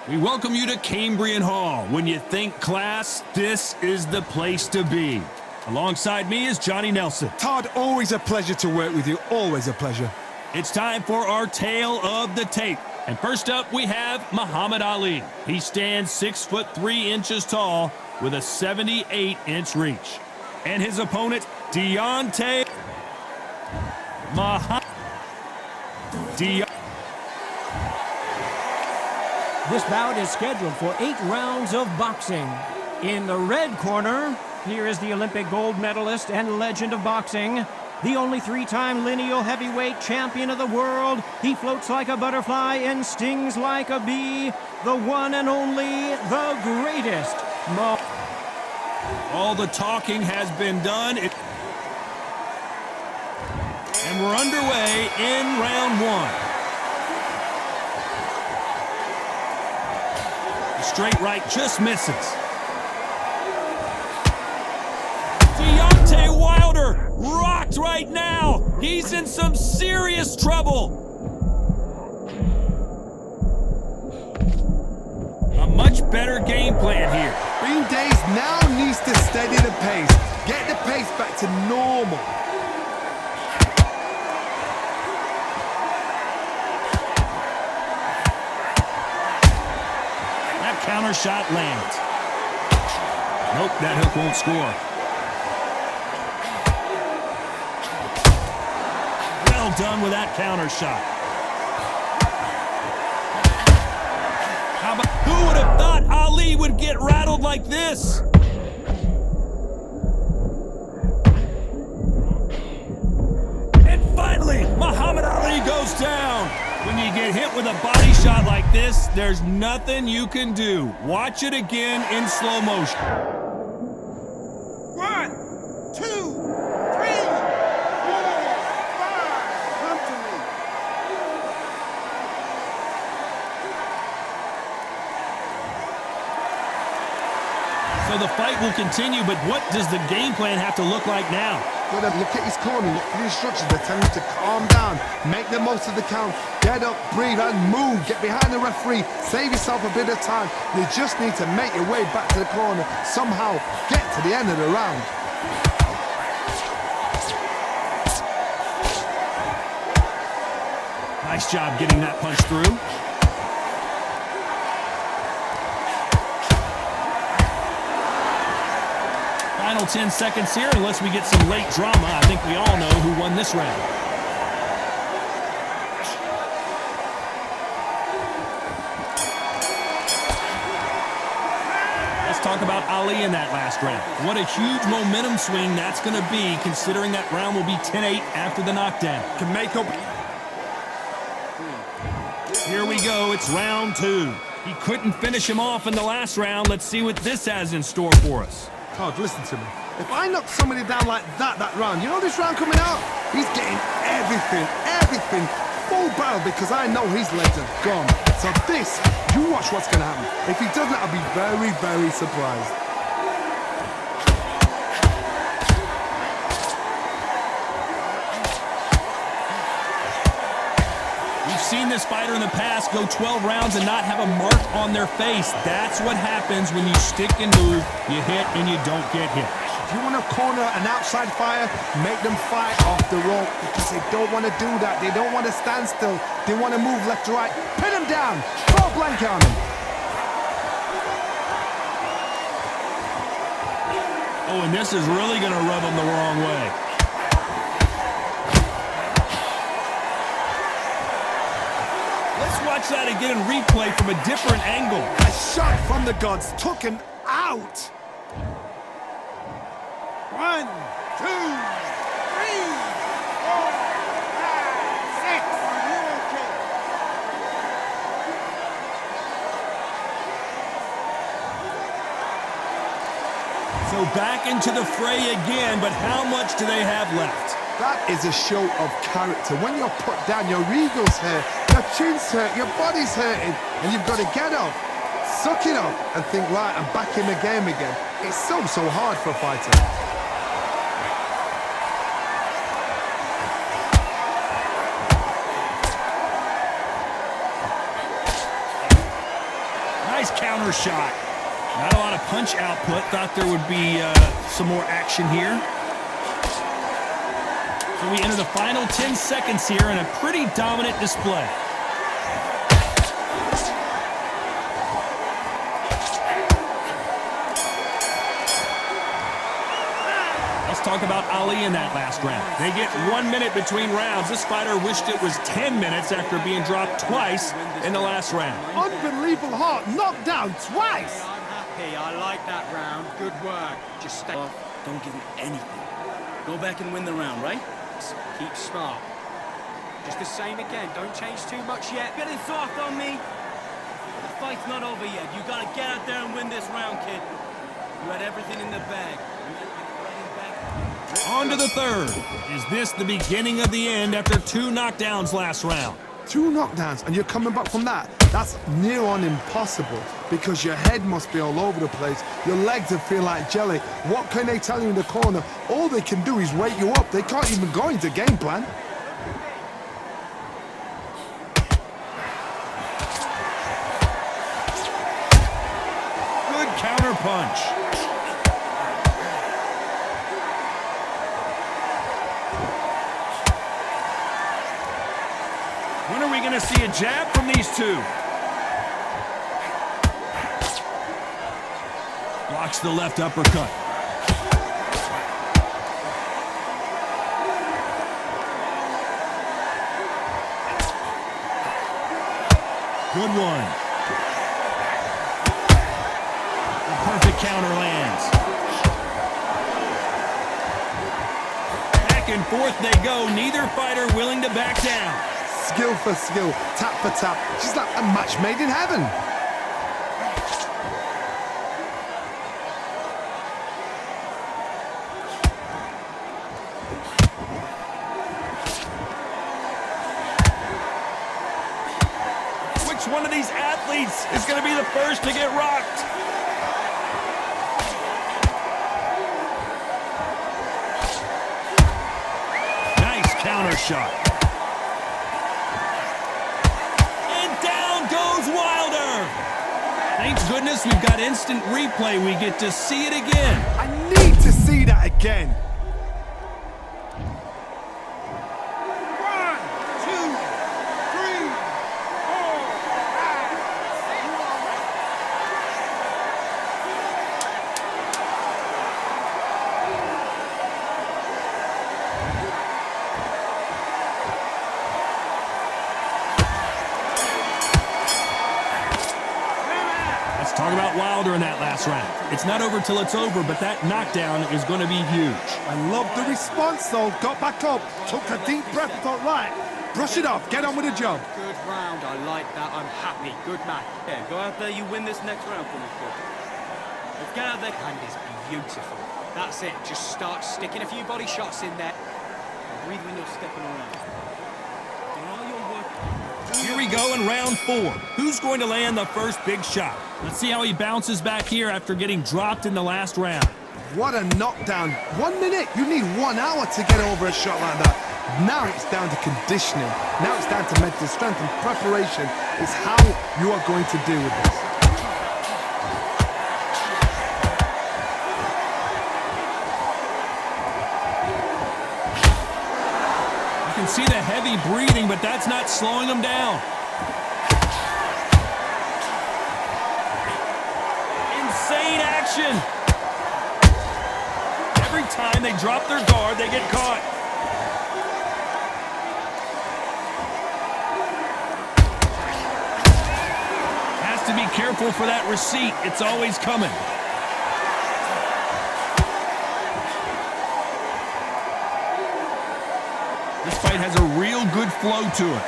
We welcome you to Cambrian Hall. When you think class, this is the place to be. Alongside me is Johnny Nelson. Todd, always a pleasure to work with you. Always a pleasure. It's time for our tale of the tape. And first up, we have Muhammad Ali. He stands 6'3" tall with a 78-inch reach. And his opponent, Deontay Muhammad. This bout is scheduled for 8 rounds of boxing. In the red corner, here is the Olympic gold medalist and legend of boxing, the only 3-time lineal heavyweight champion of the world. He floats like a butterfly and stings like a bee. The one and only, the greatest. All the talking has been done. And we're underway in round 1. Straight right just misses. Deontay Wilder rocked right now. He's in some serious trouble. A much better game plan here. Bean Days now needs to steady the pace. Get the pace back to normal. Counter shot lands. Nope, that hook won't score. Well done with that counter shot. How about, who would have thought Ali would get rattled like this? And finally, Muhammad Ali goes down. When you get hit with a body shot like this, there's nothing you can do. Watch it again in slow motion. 1, 2, 3, 4, 5. Come to me. So the fight will continue, but what does the game plan have to look like now? Look at his corner, look at the instructions. They're telling him to calm down, make the most of the count, get up, breathe, and move. Get behind the referee, save yourself a bit of time. You just need to make your way back to the corner, somehow get to the end of the round. Nice job getting that punch through. Final 10 seconds here, unless we get some late drama. I think we all know who won this round. Let's talk about Ali in that last round. What a huge momentum swing that's going to be, considering that round will be 10-8 after the knockdown. Can make up. Here we go, it's round 2. He couldn't finish him off in the last round. Let's see what this has in store for us. Todd, listen to me. If I knock somebody down like that round, you know this round coming out? He's getting everything, full barrel, because I know his legs are gone. So this, you watch what's going to happen. If he doesn't, I'll be very, very surprised. We've seen this fighter in the past go 12 rounds and not have a mark on their face. That's what happens when you stick and move, you hit and you don't get hit. If you want to corner an outside fighter, make them fight off the rope, because they don't want to do that. They don't want to stand still. They want to move left to right. Pin them down. Throw a blanket on them. Oh, and this is really going to rub them the wrong way. Let's watch that again in replay from a different angle. A shot from the gods took him out. 1, 2, 3, 4, 5, 6. Are you okay? So back into the fray again, but how much do they have left? That is a show of character. When you're put down, your ego's hurt, your chin's hurt, your body's hurting, and you've got to get up, suck it up, and think, right, I'm back in the game again. It's so hard for a fighter. Nice counter shot. Not a lot of punch output. Thought there would be some more action here. So we enter the final 10 seconds here in a pretty dominant display. Talk about Ali in that last round. They get 1 minute between rounds. This fighter wished it was 10 minutes after being dropped twice in the last round. Unbelievable heart, knocked down twice. I'm happy. I like that round. Good work. Just stay off. Don't give him anything. Go back and win the round, right? Keep smart. Just the same again. Don't change too much yet. Getting soft on me. The fight's not over yet. You gotta get out there and win this round, kid. You had everything in the bag. On to the third. Is this the beginning of the end after 2 knockdowns last round? 2 knockdowns and you're coming back from that? That's near on impossible because your head must be all over the place. Your legs would feel like jelly. What can they tell you in the corner? All they can do is wake you up. They can't even go into game plan. Good counter punch. When are we going to see a jab from these two? Blocks the left uppercut. Good one. The perfect counter lands. Back and forth they go, neither fighter willing to back down. Skill for skill, tap for tap. She's like a match made in heaven. Which one of these athletes is going to be the first to get rocked? Nice counter shot. Wilder! Thank goodness we've got instant replay. We get to see it again. I need to see that again. 1, 2, 3, 4, 5. Let's talk about Wilder in that last round. It's not over till it's over, but that knockdown is going to be huge. I love the response though. Got back up, took a deep breath, thought, right, brush it off, get on with the job. Good round. I like that. I'm happy. Good man. Yeah, go out there. You win this next round for me, kid. Let's get out there. Hand is beautiful. That's it. Just start sticking a few body shots in there. And breathe when you're stepping around. And all your work. Here we go in round 4. Who's going to land the first big shot? Let's see how he bounces back here after getting dropped in the last round. What a knockdown. 1 minute, you need 1 hour to get over a shot like that. Now it's down to conditioning. Now it's down to mental strength and preparation. It's how you are going to deal with this. You can see the heavy breathing, but that's not slowing him down. Insane action. Every time they drop their guard, they get caught. Has to be careful for that receipt. It's always coming. This fight has a real good flow to it.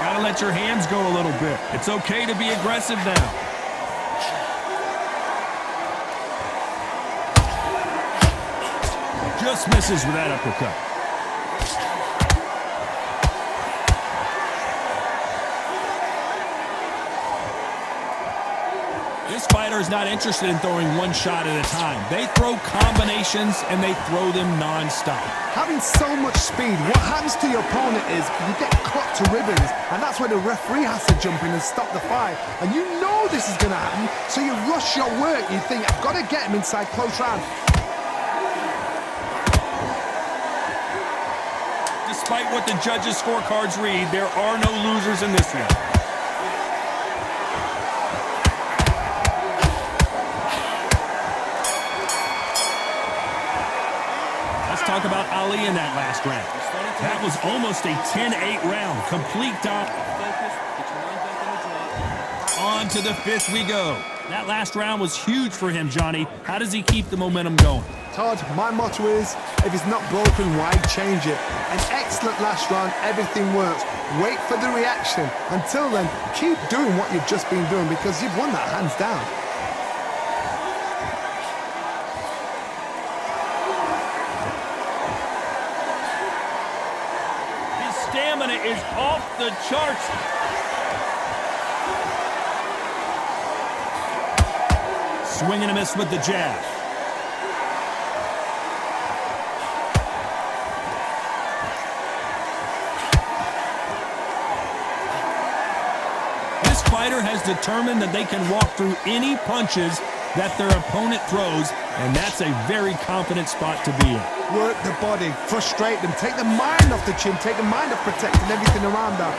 Gotta let your hands go a little bit. It's okay to be aggressive now. Just misses with that uppercut. This fighter fighter is not interested in throwing one shot at a time. They throw combinations, and they throw them non-stop. Having so much speed, what happens to your opponent is you get cut to ribbons, and that's where the referee has to jump in and stop the fight. And you know this is going to happen, so you rush your work. You think, I've got to get him inside close round. Despite what the judges' scorecards read, there are no losers in this one. Let's talk about Ali in that last round. That was almost a 10-8 round. Complete dominance. On to the fifth we go. That last round was huge for him, Johnny. How does he keep the momentum going? Todd, my motto is, if it's not broken, why change it? An excellent last round, everything works. Wait for the reaction. Until then, keep doing what you've just been doing because you've won that hands down. His stamina is off the charts. Swing and a miss with the jab. This fighter has determined that they can walk through any punches that their opponent throws, and that's a very confident spot to be in. Work the body, frustrate them, take the mind off the chin, take the mind off protecting everything around them.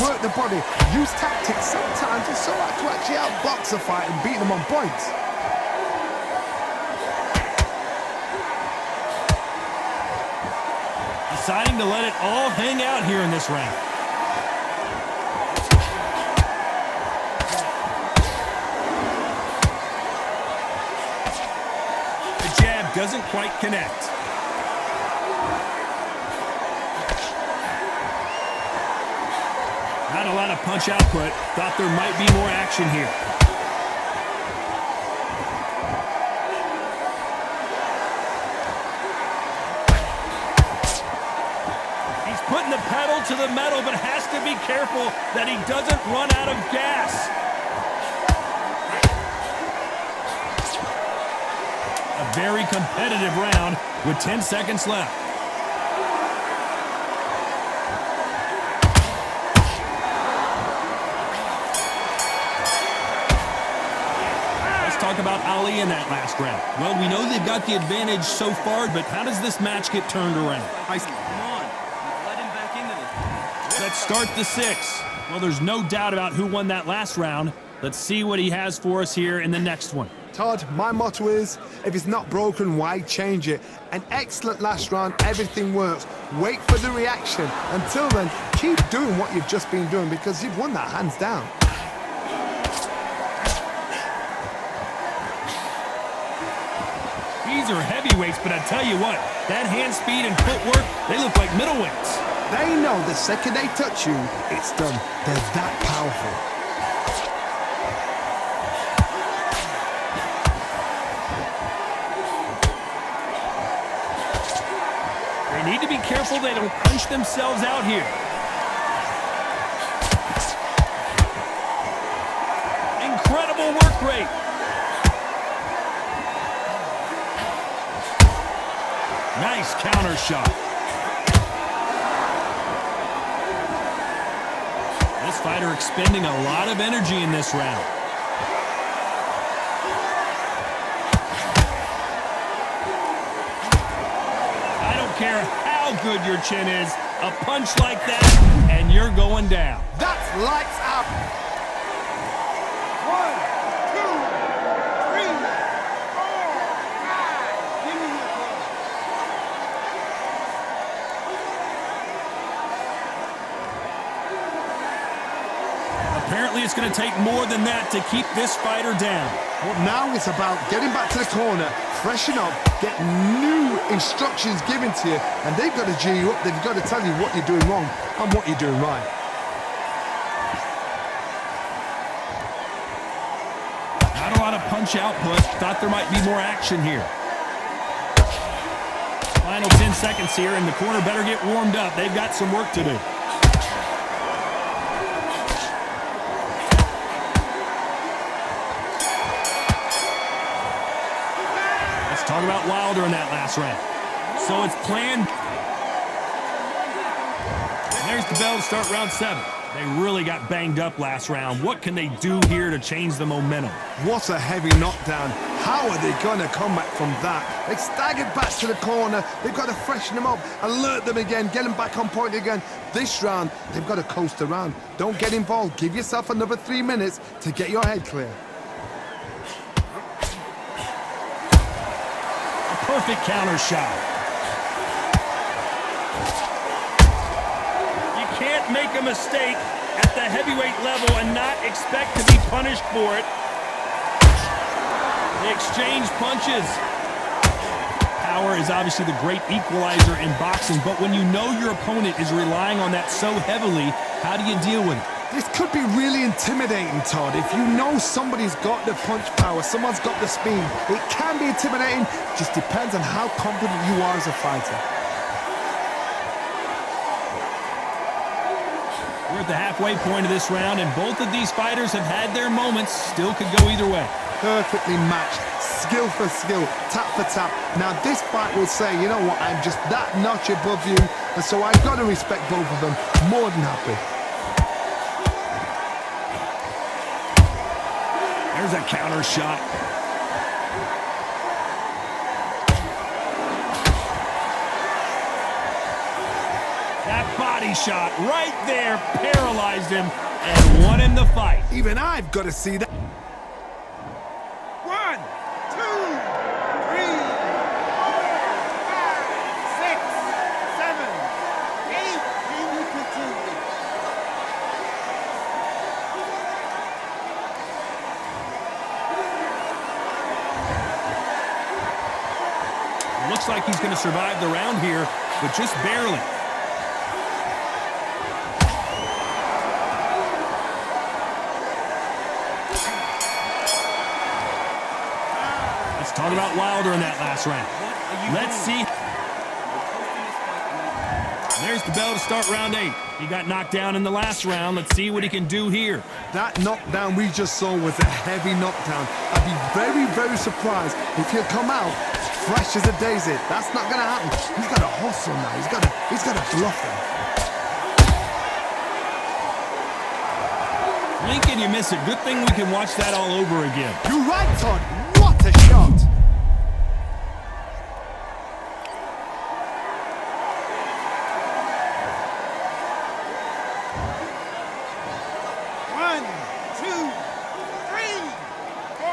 Work the body, use tactics. Sometimes it's so hard to actually outbox a fight and beat them on points. Deciding to let it all hang out here in this round. The jab doesn't quite connect. Not a lot of punch output. Thought there might be more action here. Putting the pedal to the metal, but has to be careful that he doesn't run out of gas. A very competitive round with 10 seconds left. Let's talk about Ali in that last round. Well, we know they've got the advantage so far, but how does this match get turned around? Let's start the sixth. Well, there's no doubt about who won that last round. Let's see what he has for us here in the next one. Todd, my motto is, if it's not broken, why change it? An excellent last round, everything works. Wait for the reaction. Until then, keep doing what you've just been doing because you've won that hands down. These are heavyweights, but I tell you what, that hand speed and footwork, they look like middleweights. They know the second they touch you, it's done. They're that powerful. They need to be careful they don't punch themselves out here. Incredible work rate. Nice counter shot. This fighter expending a lot of energy in this round. I don't care how good your chin is, a punch like that, and you're going down. That's lights out. 1, 2, 3, 4, 5. Give me your ball. Apparently it's going to take more than that to keep this fighter down. Well, now it's about getting back to the corner, freshen up, get new instructions given to you, and they've got to G you up. They've got to tell you what you're doing wrong and what you're doing right. Not a lot of punch output. Thought there might be more action here. Final 10 seconds here, and the corner better get warmed up. They've got some work to do. about Wilder in that last round. So it's planned. And there's the bell to start round 7. They really got banged up last round. What can they do here to change the momentum? What a heavy knockdown. How are they going to come back from that? They staggered back to the corner. They've got to freshen them up, alert them again, get them back on point again. This round, they've got to coast around. Don't get involved. Give yourself another 3 minutes to get your head clear. A perfect counter shot. Can't make a mistake at the heavyweight level and not expect to be punished for it. They exchange punches. Power is obviously the great equalizer in boxing, but when you know your opponent is relying on that so heavily, how do you deal with it? This could be really intimidating, Todd. If you know somebody's got the punch power, someone's got the speed, it can be intimidating. Just depends on how confident you are as a fighter. We're at the halfway point of this round, and both of these fighters have had their moments. Still could go either way. Perfectly matched, skill for skill, tap for tap. Now this fight will say, you know what, I'm just that notch above you, and so I've got to respect both of them. More than happy. There's a counter shot. That body shot right there paralyzed him and won him the fight. Even I've got to see that. 1, 2, 3, 4, 5, 6, 7, 8. Can you continue? Looks like he's going to survive the round here, but just barely. Talk about Wilder in that last round. Let's see. There's the bell to start round 8. He got knocked down in the last round. Let's see what he can do here. That knockdown we just saw was a heavy knockdown. I'd be very, very surprised if he'll come out fresh as a daisy. That's not going to happen. He's got to hustle now. He's got to bluff him. Lincoln, you miss it. Good thing we can watch that all over again. You're right, Todd. What a shot. 1, 2, 3, 4,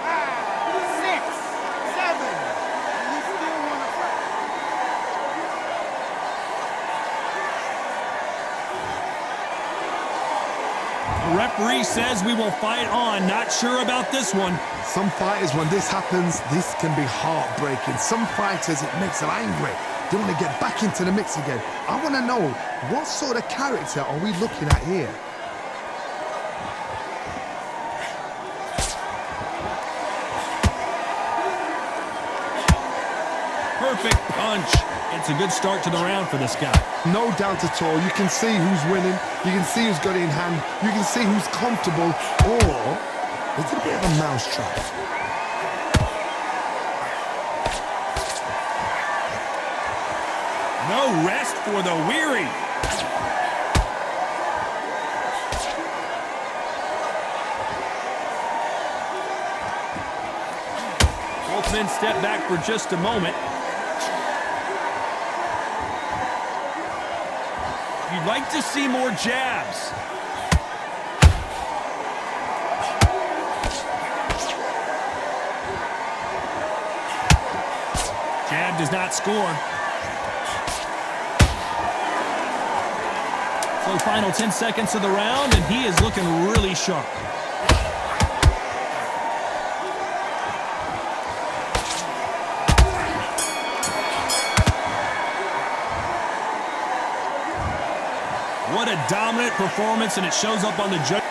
5, 6, 7. You still want to fight? The referee says we will fight on. Not sure about this one. Some fighters, when this happens, this can be heartbreaking. Some fighters, it makes them angry. They want to get back into the mix again. I want to know, what sort of character are we looking at here? Perfect punch. It's a good start to the round for this guy. No doubt at all. You can see who's winning. You can see who's got it in hand. You can see who's comfortable. Or it's a bit of a mousetrap. No rest for the weary. Both men step back for just a moment. You'd like to see more jabs. Jab does not score. So final 10 seconds of the round, and he is looking really sharp. What a dominant performance, and it shows up on the judge.